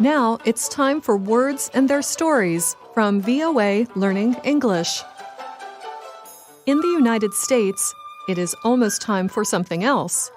Now it's time for Words and Their Stories from VOA Learning English. In the United States, it is almost time for something else.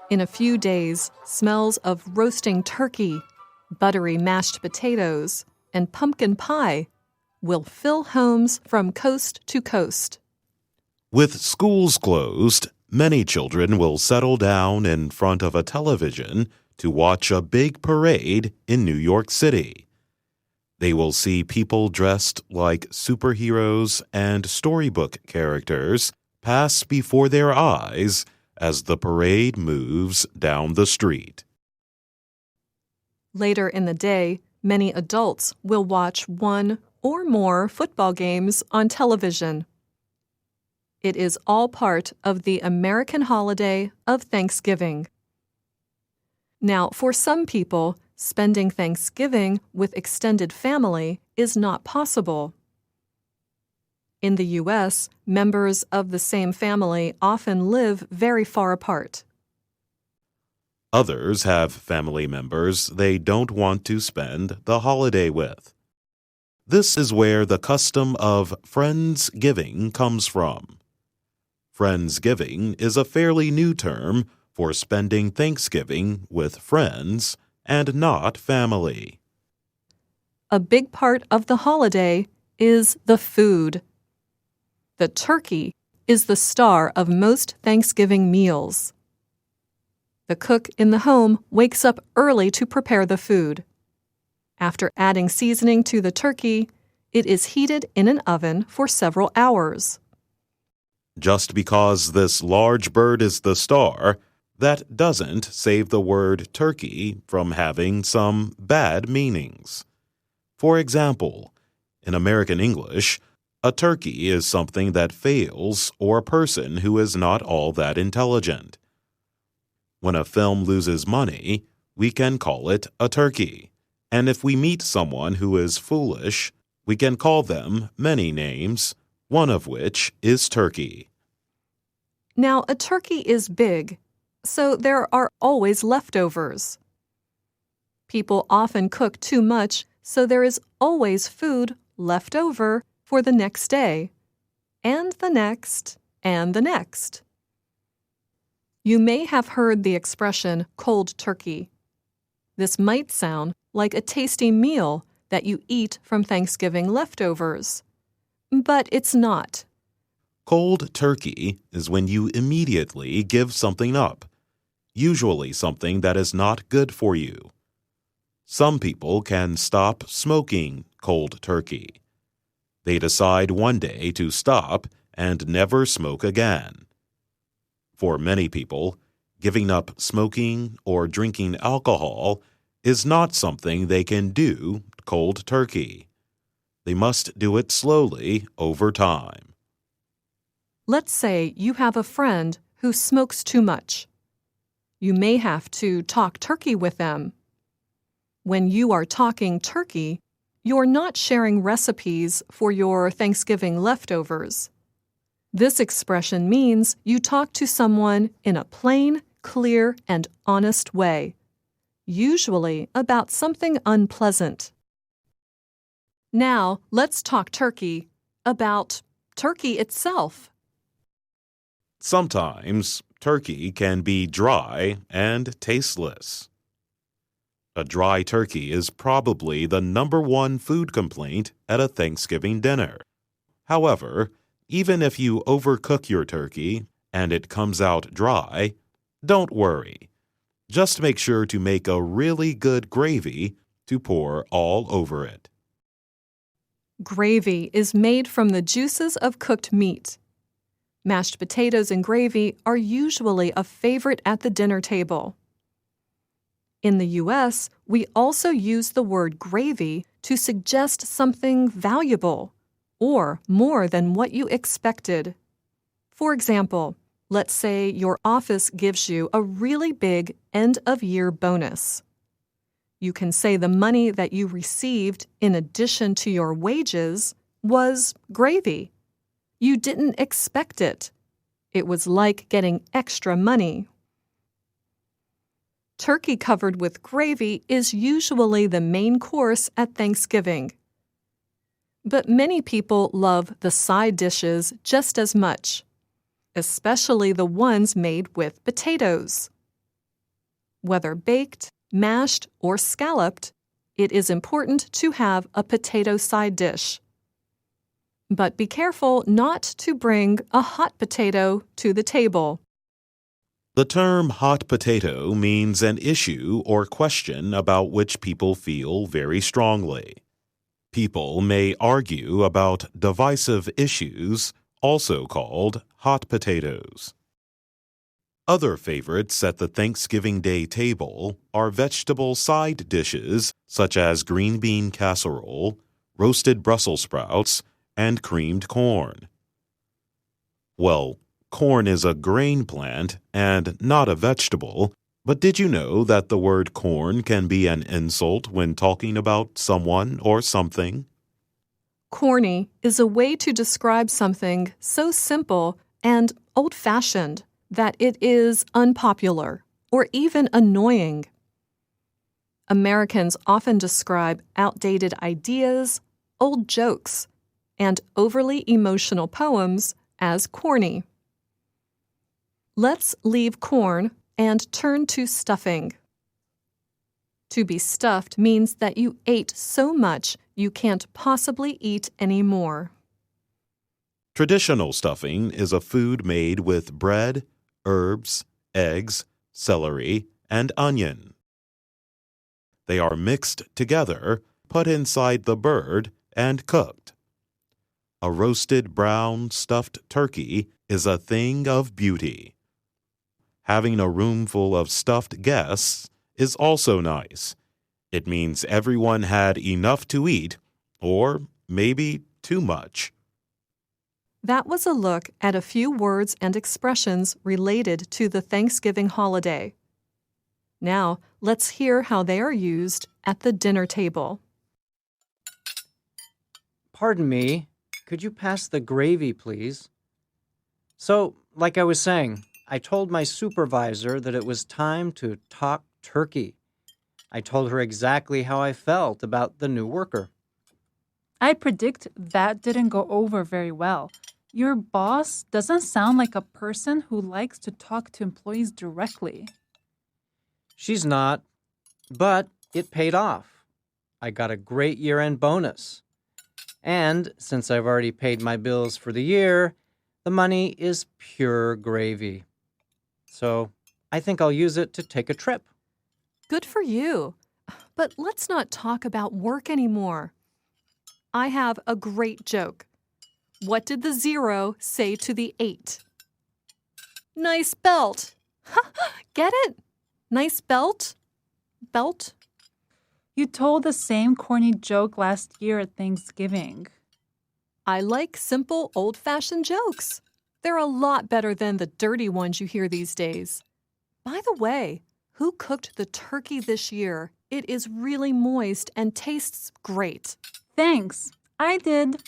In a few days, smells of roasting turkey, buttery mashed potatoes, and pumpkin pie will fill homes from coast to coast. With schools closed, many children will settle down in front of a television to watch a big parade in New York City. They will see people dressed like superheroes and storybook characters pass before their eyes as the parade moves down the street. Later in the day, many adults will watch one or more football games on television. It is all part of the American holiday of Thanksgiving. Now, for some people, spending Thanksgiving with extended family is not possible. In the U.S., members of the same family often live very far apart. Others have family members they don't want to spend the holiday with. This is where the custom of Friendsgiving comes from. Friendsgiving is a fairly new term for spending Thanksgiving with friends and not family. A big part of the holiday is the food. The turkey is the star of most Thanksgiving meals. The cook in the home wakes up early to prepare the food. After adding seasoning to the turkey, it is heated in an oven for several hours. Just because this large bird is the star, that doesn't save the word turkey from having some bad meanings. For example, in American English, a turkey is something that fails or a person who is not all that intelligent. When a film loses money, we can call it a turkey. And if we meet someone who is foolish, we can call them many names, one of which is turkey. Now, a turkey is big, so there are always leftovers. People often cook too much, so there is always food left over for the next day, and the next, and the next. You may have heard the expression cold turkey. This might sound like a tasty meal that you eat from Thanksgiving leftovers, but it's not. Cold turkey is when you immediately give something up, usually something that is not good for you. Some people can stop smoking cold turkey. They decide one day to stop and never smoke again. For many people, giving up smoking or drinking alcohol is not something they can do cold turkey. They must do it slowly over time. Let's say you have a friend who smokes too much. You may have to talk turkey with them. When you are talking turkey, you're not sharing recipes for your Thanksgiving leftovers. This expression means you talk to someone in a plain, clear, and honest way, usually about something unpleasant. Now, let's talk turkey about turkey itself. Sometimes turkey can be dry and tasteless. A dry turkey is probably the #1 food complaint at a Thanksgiving dinner. However, even if you overcook your turkey and it comes out dry, don't worry. Just make sure to make a really good gravy to pour all over it. Gravy is made from the juices of cooked meat. Mashed potatoes and gravy are usually a favorite at the dinner table. In the U.S., we also use the word gravy to suggest something valuable or more than what you expected. For example, let's say your office gives you a really big end-of-year bonus. You can say the money that you received in addition to your wages was gravy. You didn't expect it, It was like getting extra money. Turkey covered with gravy is usually the main course at Thanksgiving. But many people love the side dishes just as much, especially the ones made with potatoes. Whether baked, mashed, or scalloped, it is important to have a potato side dish. But be careful not to bring a hot potato to the table. The term hot potato means an issue or question about which people feel very strongly. People may argue about divisive issues, also called hot potatoes. Other favorites at the Thanksgiving Day table are vegetable side dishes such as green bean casserole, roasted Brussels sprouts, and creamed corn. Well, corn is a grain plant and not a vegetable, but did you know that the word corn can be an insult when talking about someone or something? Corny is a way to describe something so simple and old-fashioned that it is unpopular or even annoying. Americans often describe outdated ideas, old jokes, and overly emotional poems as corny. Let's leave corn and turn to stuffing. To be stuffed means that you ate so much you can't possibly eat any more. Traditional stuffing is a food made with bread, herbs, eggs, celery, and onion. They are mixed together, put inside the bird, and cooked. A roasted brown stuffed turkey is a thing of beauty. Having a room full of stuffed guests is also nice. It means everyone had enough to eat, or maybe too much. That was a look at a few words and expressions related to the Thanksgiving holiday. Now, let's hear how they are used at the dinner table. Pardon me, could you pass the gravy, please? So, like I was saying, I told my supervisor that it was time to talk turkey. I told her exactly how I felt about the new worker. I predict that didn't go over very well. Your boss doesn't sound like a person who likes to talk to employees directly. She's not, but it paid off. I got a great year-end bonus. And since I've already paid my bills for the year, the money is pure gravy. So I think I'll use it to take a trip. Good for you. But let's not talk about work anymore. I have a great joke. What did the 0 say to the 8? Nice belt. Get it? Nice belt? Belt? You told the same corny joke last year at Thanksgiving. I like simple, old-fashioned jokes. They're a lot better than the dirty ones you hear these days. By the way, who cooked the turkey this year? It is really moist and tastes great. Thanks, I did.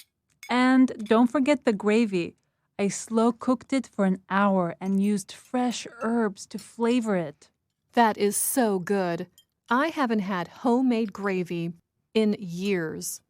And don't forget the gravy. I slow cooked it for an hour and used fresh herbs to flavor it. That is so good. I haven't had homemade gravy in years.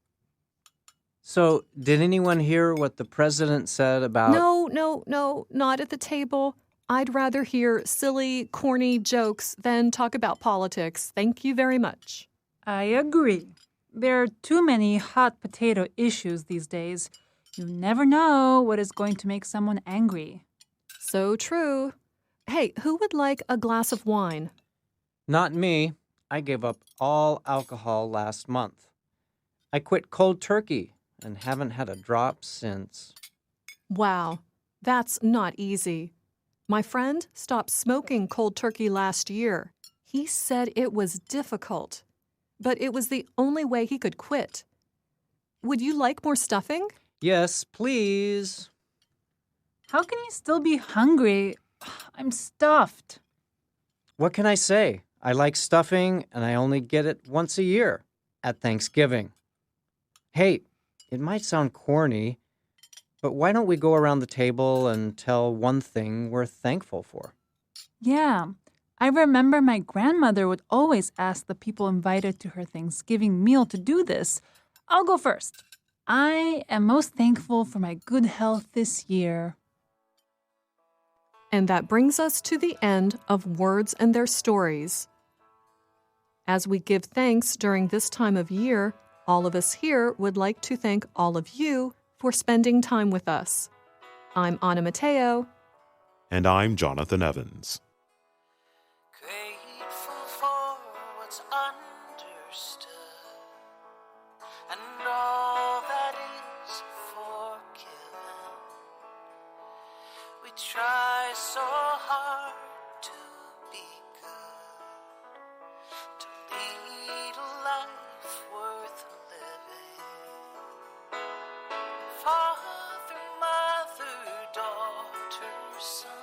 So, did anyone hear what the president said about... No, not at the table. I'd rather hear silly, corny jokes than talk about politics. Thank you very much. I agree. There are too many hot potato issues these days. You never know what is going to make someone angry. So true. Hey, who would like a glass of wine? Not me. I gave up all alcohol last month. I quit cold turkey and haven't had a drop since. Wow, that's not easy. My friend stopped smoking cold turkey last year. He said it was difficult, but it was the only way he could quit. Would you like more stuffing? Yes, please. How can you still be hungry? I'm stuffed. What can I say? I like stuffing, and I only get it once a year, at Thanksgiving. Hey, it might sound corny, But why don't we go around the table and tell one thing we're thankful for? Yeah, I remember my grandmother would always ask the people invited to her Thanksgiving meal to do this. I'll go first. I am most thankful for my good health this year. And that brings us to the end of Words and Their Stories. As we give thanks during this time of year, all of us here would like to thank all of you for spending time with us. I'm Anna Mateo. And I'm Jonathan Evans. Grateful for what's understood and all that is forgiven. We try so hard to be good, to lead a life worth living. Father, mother, daughter, son.